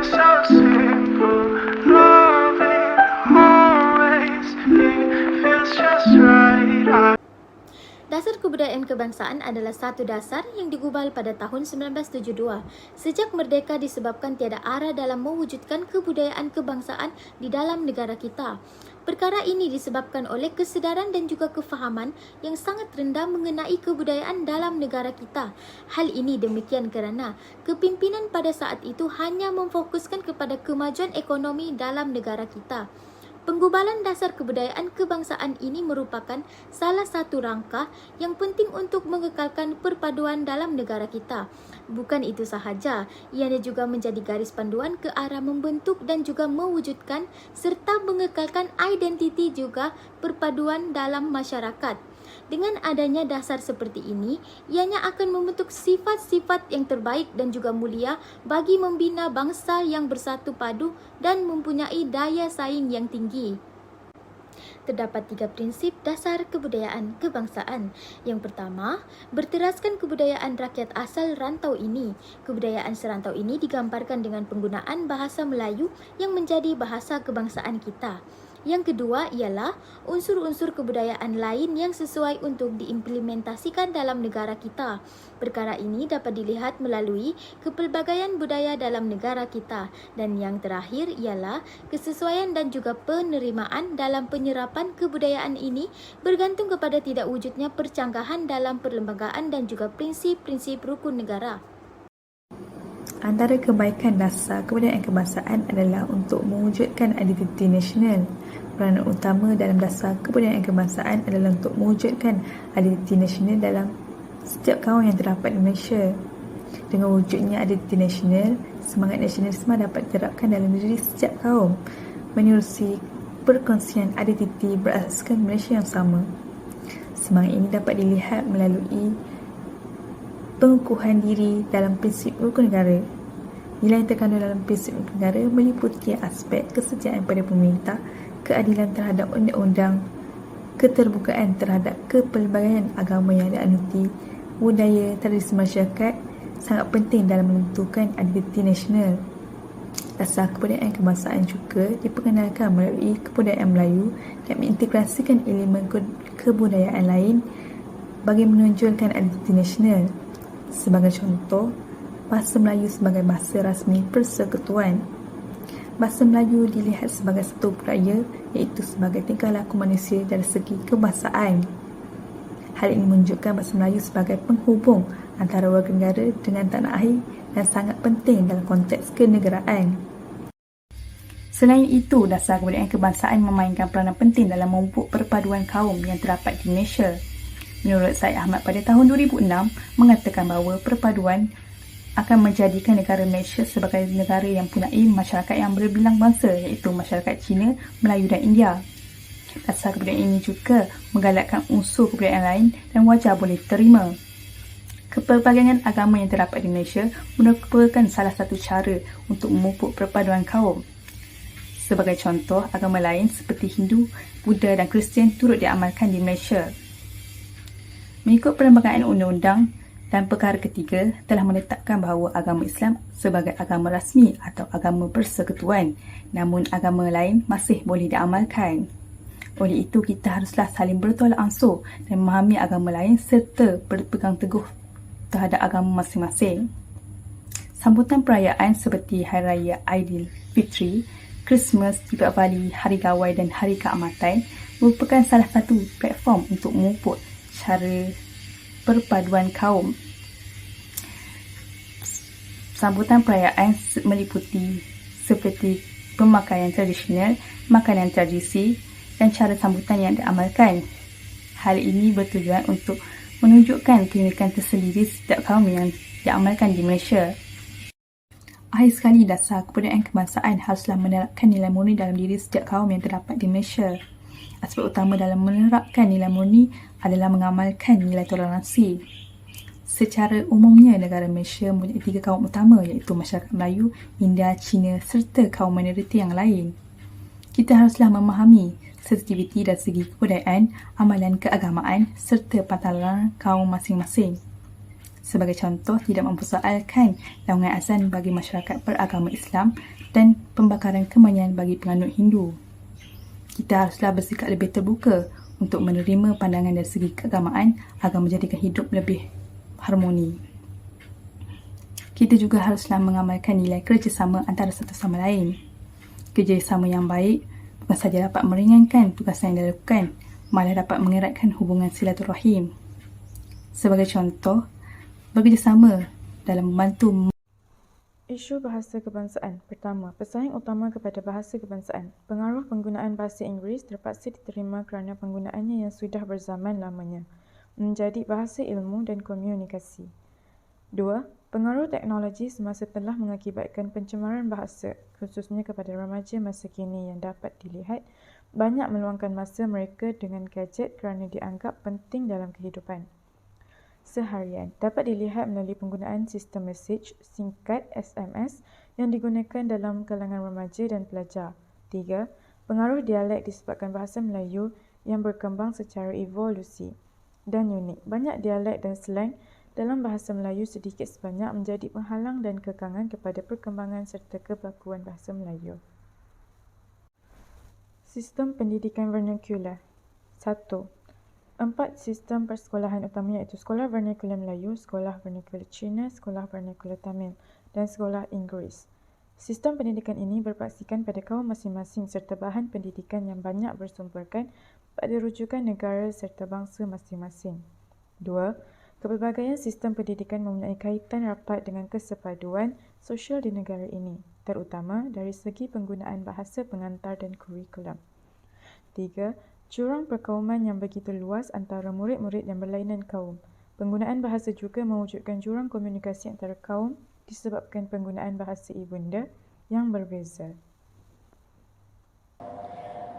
so simple, loving always. It feels just right. Dasar kebudayaan kebangsaan adalah satu dasar yang digubal pada tahun 1972. Sejak merdeka disebabkan tiada arah dalam mewujudkan kebudayaan kebangsaan di dalam negara kita. Perkara ini disebabkan oleh kesedaran dan juga kefahaman yang sangat rendah mengenai kebudayaan dalam negara kita. Hal ini demikian kerana kepimpinan pada saat itu hanya memfokuskan kepada kemajuan ekonomi dalam negara kita. Penggubalan dasar kebudayaan kebangsaan ini merupakan salah satu rangkah yang penting untuk mengekalkan perpaduan dalam negara kita. Bukan itu sahaja, ianya juga menjadi garis panduan ke arah membentuk dan juga mewujudkan serta mengekalkan identiti juga perpaduan dalam masyarakat. Dengan adanya dasar seperti ini, ianya akan membentuk sifat-sifat yang terbaik dan juga mulia bagi membina bangsa yang bersatu padu dan mempunyai daya saing yang tinggi. Terdapat 3 prinsip dasar kebudayaan kebangsaan. Yang pertama, berteraskan kebudayaan rakyat asal rantau ini. Kebudayaan serantau ini digambarkan dengan penggunaan bahasa Melayu yang menjadi bahasa kebangsaan kita. Yang kedua ialah unsur-unsur kebudayaan lain yang sesuai untuk diimplementasikan dalam negara kita. Perkara ini dapat dilihat melalui kepelbagaian budaya dalam negara kita. Dan yang terakhir ialah kesesuaian dan juga penerimaan dalam penyerapan kebudayaan ini bergantung kepada tidak wujudnya percanggahan dalam perlembagaan dan juga prinsip-prinsip rukun negara. Antara kebaikan dasar kebudayaan kebangsaan adalah untuk mewujudkan identiti nasional. Peranan utama dalam dasar kebudayaan kebangsaan adalah untuk mewujudkan identiti nasional dalam setiap kaum yang terdapat di Malaysia. Dengan wujudnya identiti nasional, semangat nasionalisme dapat diterapkan dalam diri setiap kaum, menerusi perkongsian identiti berasaskan Malaysia yang sama. Semangat ini dapat dilihat melalui pengukuhan diri dalam prinsip rukun negara. Nilai yang terkandung dalam prinsip rukun negara meliputi aspek kesetiaan pada pemerintah, keadilan terhadap undang-undang, keterbukaan terhadap kepelbagaian agama yang dianuti, budaya, tradisi masyarakat sangat penting dalam menentukan identiti nasional. Dasar kebudayaan kebangsaan juga diperkenalkan melalui kebudayaan Melayu yang mengintegrasikan elemen kebudayaan lain bagi menonjolkan identiti nasional. Sebagai contoh, bahasa Melayu sebagai bahasa rasmi persekutuan. Bahasa Melayu dilihat sebagai satu budaya, iaitu sebagai tingkah laku manusia dari segi kebahasaan. Hal ini menunjukkan bahasa Melayu sebagai penghubung antara warga negara dengan tanah air dan sangat penting dalam konteks kenegaraan. Selain itu, dasar kebudayaan kebangsaan memainkan peranan penting dalam memupuk perpaduan kaum yang terdapat di Malaysia. Menurut Syed Ahmad pada tahun 2006 mengatakan bahawa perpaduan akan menjadikan negara Malaysia sebagai negara yang mempunyai masyarakat yang berbilang bangsa, iaitu masyarakat Cina, Melayu dan India. Dasar kebudayaan ini juga menggalakkan unsur kebudayaan lain dan wajar boleh diterima. Kepelbagaian agama yang terdapat di Malaysia merupakan salah satu cara untuk memupuk perpaduan kaum. Sebagai contoh, agama lain seperti Hindu, Buddha dan Kristian turut diamalkan di Malaysia. Mengikut perlembagaan undang-undang dan perkara ketiga telah menetapkan bahawa agama Islam sebagai agama rasmi atau agama persekutuan, namun agama lain masih boleh diamalkan. Oleh itu, kita haruslah saling bertolak ansur dan memahami agama lain serta berpegang teguh terhadap agama masing-masing. Sambutan perayaan seperti Hari Raya Aidilfitri, Christmas, Deepavali, Hari Gawai dan Hari Keamatan merupakan salah satu platform untuk memupuk cara perpaduan kaum. Sambutan perayaan meliputi seperti pemakaian tradisional, makanan tradisi dan cara sambutan yang diamalkan. Hal ini bertujuan untuk menunjukkan keunikan tersendiri setiap kaum yang diamalkan di Malaysia. Akhir sekali, dasar kebudayaan kebangsaan haruslah menerapkan nilai murni dalam diri setiap kaum yang terdapat di Malaysia. Aspek utama dalam menerapkan nilai murni adalah mengamalkan nilai toleransi. Secara umumnya, negara Malaysia mempunyai 3 kaum utama, iaitu masyarakat Melayu, India, Cina serta kaum minoriti yang lain. Kita haruslah memahami sensitiviti dari segi kebudayaan, amalan keagamaan serta pantang larang kaum masing-masing. Sebagai contoh, tidak mempersoalkan laungan azan bagi masyarakat beragama Islam dan pembakaran kemanian bagi penganut Hindu. Kita haruslah bersikap lebih terbuka untuk menerima pandangan dari segi keagamaan agar menjadikan hidup lebih harmoni. Kita juga haruslah mengamalkan nilai kerjasama antara satu sama lain. Kerjasama yang baik bukan sahaja dapat meringankan tugas yang dilakukan, malah dapat mengeratkan hubungan silaturahim. Sebagai contoh, bekerjasama dalam membantu. Isu bahasa kebangsaan. Pertama, pesaing utama kepada bahasa kebangsaan. Pengaruh penggunaan bahasa Inggeris terpaksa diterima kerana penggunaannya yang sudah berzaman lamanya, menjadi bahasa ilmu dan komunikasi. Dua, pengaruh teknologi semasa telah mengakibatkan pencemaran bahasa, khususnya kepada remaja masa kini yang dapat dilihat banyak meluangkan masa mereka dengan gadget kerana dianggap penting dalam kehidupan seharian. Dapat dilihat melalui penggunaan sistem mesej singkat SMS yang digunakan dalam kalangan remaja dan pelajar. 3. Pengaruh dialek disebabkan bahasa Melayu yang berkembang secara evolusi dan unik. Banyak dialek dan slang dalam bahasa Melayu sedikit sebanyak menjadi penghalang dan kekangan kepada perkembangan serta kebakuan bahasa Melayu. Sistem pendidikan vernakular. 1. 4 sistem persekolahan utama iaitu Sekolah Vernakular Melayu, Sekolah Vernakular Cina, Sekolah Vernakular Tamil dan Sekolah Inggeris. Sistem pendidikan ini berpaksikan pada kaum masing-masing serta bahan pendidikan yang banyak bersumberkan pada rujukan negara serta bangsa masing-masing. 2. Kepelbagaian sistem pendidikan mempunyai kaitan rapat dengan kesepaduan sosial di negara ini, terutama dari segi penggunaan bahasa pengantar dan kurikulum. 3. Jurang perkauman yang begitu luas antara murid-murid yang berlainan kaum. Penggunaan bahasa juga mewujudkan jurang komunikasi antara kaum disebabkan penggunaan bahasa ibunda yang berbeza.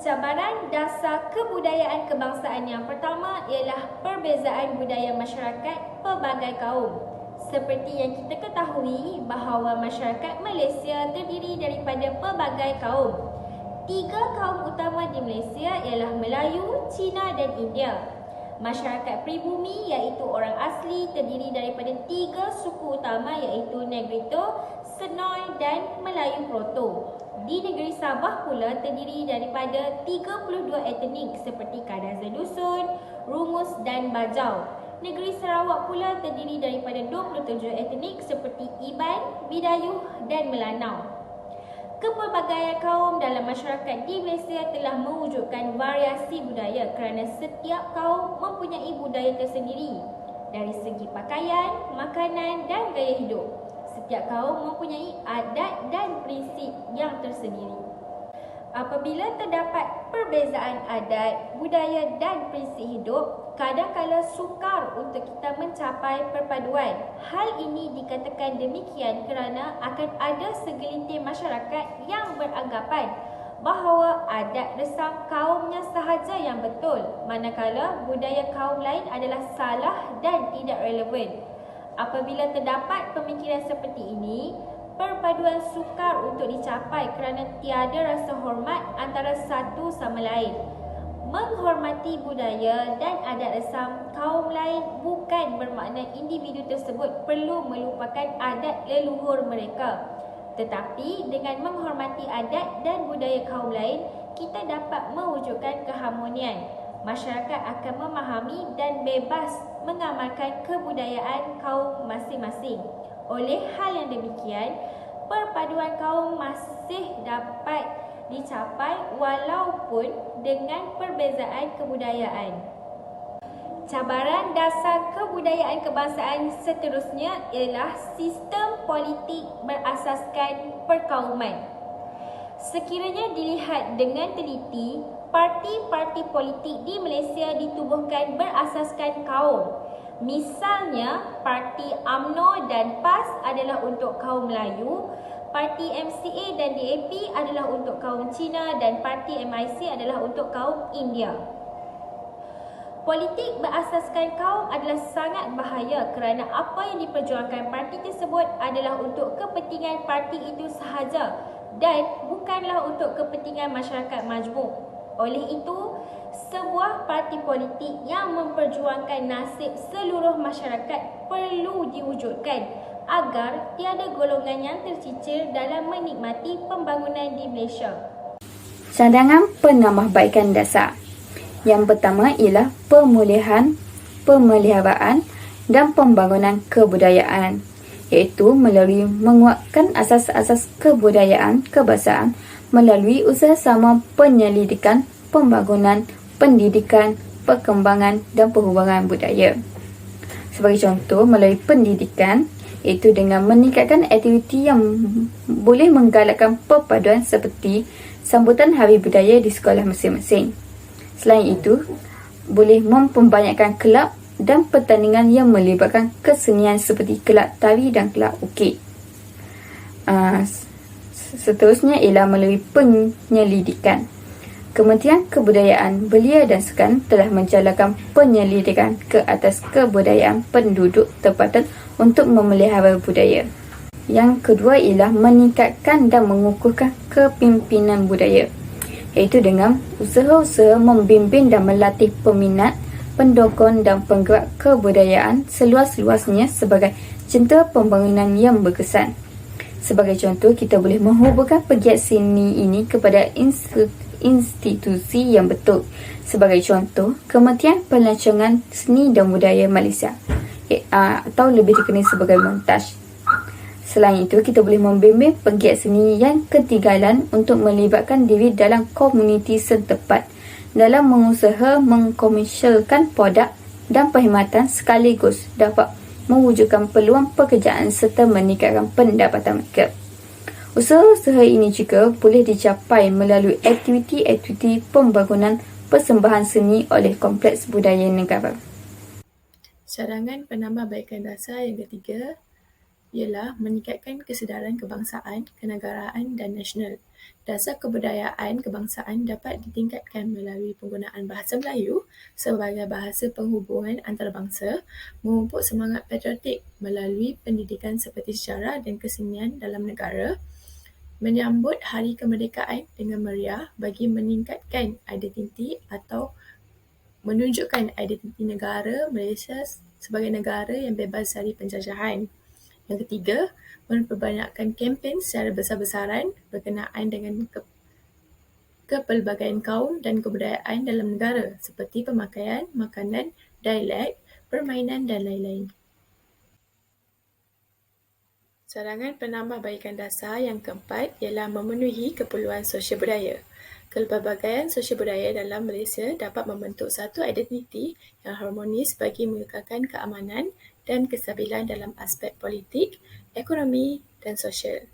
Cabaran dasar kebudayaan kebangsaan yang pertama ialah perbezaan budaya masyarakat pelbagai kaum. Seperti yang kita ketahui bahawa masyarakat Malaysia terdiri daripada pelbagai kaum. 3 kaum utama di Malaysia ialah Melayu, Cina dan India. Masyarakat pribumi iaitu orang asli terdiri daripada 3 suku utama iaitu Negrito, Senoi dan Melayu Proto. Di negeri Sabah pula terdiri daripada 32 etnik seperti Kadazan Dusun, Rungus dan Bajau. Negeri Sarawak pula terdiri daripada 27 etnik seperti Iban, Bidayuh dan Melanau. Kepelbagaian kaum dalam masyarakat di Malaysia telah mewujudkan variasi budaya kerana setiap kaum mempunyai budaya tersendiri dari segi pakaian, makanan dan gaya hidup. Setiap kaum mempunyai adat dan prinsip yang tersendiri. Apabila terdapat perbezaan adat, budaya dan prinsip hidup, kadang-kala sukar untuk kita mencapai perpaduan. Hal ini dikatakan demikian kerana akan ada segelintir masyarakat yang beranggapan bahawa adat resam kaumnya sahaja yang betul, manakala budaya kaum lain adalah salah dan tidak relevan. Apabila terdapat pemikiran seperti ini, perpaduan sukar untuk dicapai kerana tiada rasa hormat antara satu sama lain. Menghormati budaya dan adat resam kaum lain bukan bermakna individu tersebut perlu melupakan adat leluhur mereka. Tetapi dengan menghormati adat dan budaya kaum lain, kita dapat mewujudkan keharmonian. Masyarakat akan memahami dan bebas mengamalkan kebudayaan kaum masing-masing. Oleh hal yang demikian, perpaduan kaum masih dapat dicapai walaupun dengan perbezaan kebudayaan. Cabaran dasar kebudayaan kebangsaan seterusnya ialah sistem politik berasaskan perkauman. Sekiranya dilihat dengan teliti, parti-parti politik di Malaysia ditubuhkan berasaskan kaum. Misalnya, Parti UMNO dan PAS adalah untuk kaum Melayu, Parti MCA dan DAP adalah untuk kaum Cina dan Parti MIC adalah untuk kaum India. Politik berasaskan kaum adalah sangat bahaya kerana apa yang diperjuangkan parti tersebut adalah untuk kepentingan parti itu sahaja dan bukanlah untuk kepentingan masyarakat majmuk. Oleh itu, sebuah parti politik yang memperjuangkan nasib seluruh masyarakat perlu diwujudkan agar tiada golongan yang tercicir dalam menikmati pembangunan di Malaysia. Cadangan penambahbaikan dasar. Yang pertama ialah pemulihan, pemeliharaan dan pembangunan kebudayaan, iaitu melalui menguatkan asas-asas kebudayaan kebangsaan melalui usaha sama penyelidikan, pembangunan, pendidikan, perkembangan dan perhubungan budaya. Sebagai contoh, melalui pendidikan, iaitu dengan meningkatkan aktiviti yang boleh menggalakkan perpaduan seperti sambutan Hari Budaya di sekolah masing-masing. Selain itu, boleh memperbanyakkan kelab dan pertandingan yang melibatkan kesenian seperti kelab tari dan kelab ukit. Seterusnya ialah melalui penyelidikan. Kementerian Kebudayaan Belia dan Sukan telah menjalankan penyelidikan ke atas kebudayaan penduduk tempatan untuk memelihara budaya. Yang kedua ialah meningkatkan dan mengukuhkan kepimpinan budaya, iaitu dengan usaha-usaha membimbing dan melatih peminat, pendokong dan penggerak kebudayaan seluas-luasnya sebagai jentera pembangunan yang berkesan. Sebagai contoh, kita boleh menghubungkan pegiat seni ini kepada institusi yang betul. Sebagai contoh, Kementerian Pelancongan Seni dan Budaya Malaysia, atau lebih dikenali sebagai Montaj. Selain itu, kita boleh membimbing pegiat seni yang ketinggalan untuk melibatkan diri dalam komuniti setempat dalam mengusaha mengkomersialkan produk dan perkhidmatan sekaligus dapat mewujudkan peluang pekerjaan serta meningkatkan pendapatan mereka. Usaha-usaha ini juga boleh dicapai melalui aktiviti-aktiviti pembangunan persembahan seni oleh Kompleks Budaya Negara. Cadangan penambahbaikan dasar yang ketiga ialah meningkatkan kesedaran kebangsaan, kenegaraan dan nasional. Dasar kebudayaan kebangsaan dapat ditingkatkan melalui penggunaan bahasa Melayu sebagai bahasa penghubungan antarabangsa, memupuk semangat patriotik melalui pendidikan seperti sejarah dan kesenian dalam negara, menyambut Hari Kemerdekaan dengan meriah bagi meningkatkan identiti atau menunjukkan identiti negara Malaysia sebagai negara yang bebas dari penjajahan. Yang ketiga, memperbanyakkan kempen secara besar-besaran berkenaan dengan kepelbagaian kaum dan kebudayaan dalam negara seperti pemakaian, makanan, dialek, permainan dan lain-lain. Cadangan penambahbaikan dasar yang keempat ialah memenuhi keperluan sosial budaya. Kepelbagaian sosial budaya dalam Malaysia dapat membentuk satu identiti yang harmonis bagi mengekalkan keamanan dan kestabilan dalam aspek politik, ekonomi dan sosial.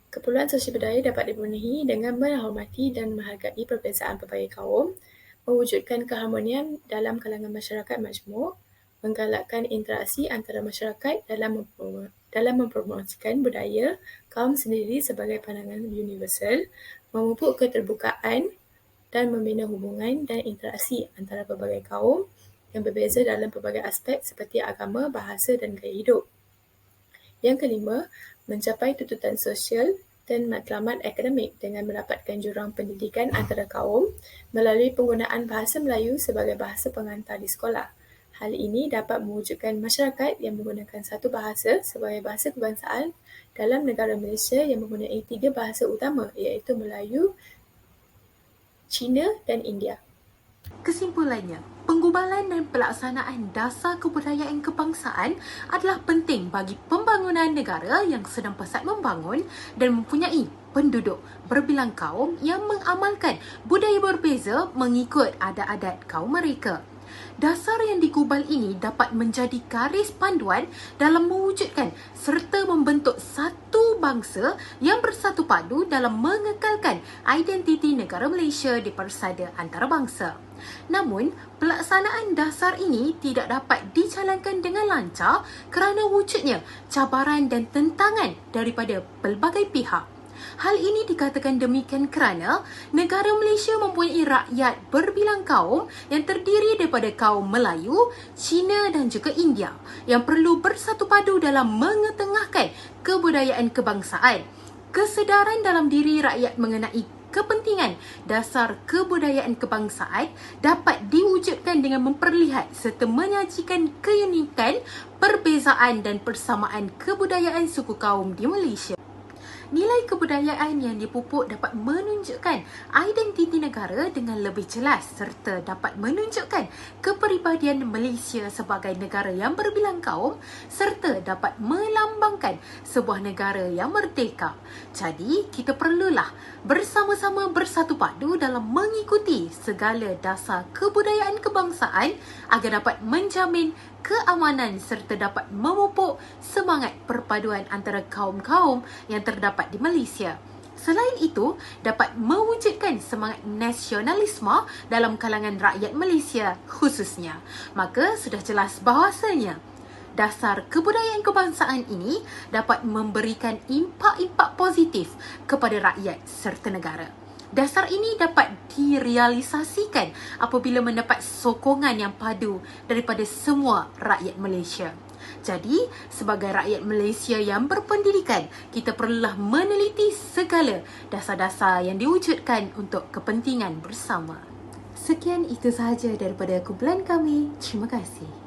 Keperluan sosial budaya dapat dipenuhi dengan menghormati dan menghargai perbezaan pelbagai kaum, mewujudkan keharmonian dalam kalangan masyarakat majmuk, menggalakkan interaksi antara masyarakat dalam mempromosikan budaya kaum sendiri sebagai pandangan universal, memupuk keterbukaan dan membina hubungan dan interaksi antara pelbagai kaum yang berbeza dalam pelbagai aspek seperti agama, bahasa dan gaya hidup. Yang kelima, mencapai tuntutan sosial dan matlamat akademik dengan mendapatkan jurang pendidikan antara kaum melalui penggunaan bahasa Melayu sebagai bahasa pengantar di sekolah. Hal ini dapat mewujudkan masyarakat yang menggunakan satu bahasa sebagai bahasa kebangsaan dalam negara Malaysia yang mempunyai 3 bahasa utama iaitu Melayu, Cina dan India. Kesimpulannya, penggubalan dan pelaksanaan dasar kebudayaan kebangsaan adalah penting bagi pembangunan negara yang sedang pesat membangun dan mempunyai penduduk berbilang kaum yang mengamalkan budaya berbeza mengikut adat-adat kaum mereka. Dasar yang digubal ini dapat menjadi garis panduan dalam mewujudkan serta membentuk satu bangsa yang bersatu padu dalam mengekalkan identiti negara Malaysia di persada antarabangsa. Namun, pelaksanaan dasar ini tidak dapat dijalankan dengan lancar kerana wujudnya cabaran dan tentangan daripada pelbagai pihak. Hal ini dikatakan demikian kerana negara Malaysia mempunyai rakyat berbilang kaum yang terdiri daripada kaum Melayu, Cina dan juga India yang perlu bersatu padu dalam mengetengahkan kebudayaan kebangsaan. Kesedaran dalam diri rakyat mengenai kepentingan dasar kebudayaan kebangsaan dapat diwujudkan dengan memperlihat serta menyajikan keunikan, perbezaan dan persamaan kebudayaan suku kaum di Malaysia. Nilai kebudayaan yang dipupuk dapat menunjukkan identiti negara dengan lebih jelas serta dapat menunjukkan kepribadian Malaysia sebagai negara yang berbilang kaum serta dapat melambangkan sebuah negara yang merdeka. Jadi, kita perlulah bersama-sama bersatu padu dalam mengikuti segala dasar kebudayaan kebangsaan agar dapat menjamin keamanan serta dapat memupuk semangat perpaduan antara kaum-kaum yang terdapat di Malaysia. Selain itu, dapat mewujudkan semangat nasionalisme dalam kalangan rakyat Malaysia khususnya. Maka sudah jelas bahawasanya dasar kebudayaan kebangsaan ini dapat memberikan impak-impak positif kepada rakyat serta negara. Dasar ini dapat direalisasikan apabila mendapat sokongan yang padu daripada semua rakyat Malaysia. Jadi, sebagai rakyat Malaysia yang berpendidikan, kita perlulah meneliti segala dasar-dasar yang diwujudkan untuk kepentingan bersama. Sekian itu sahaja daripada kumpulan kami. Terima kasih.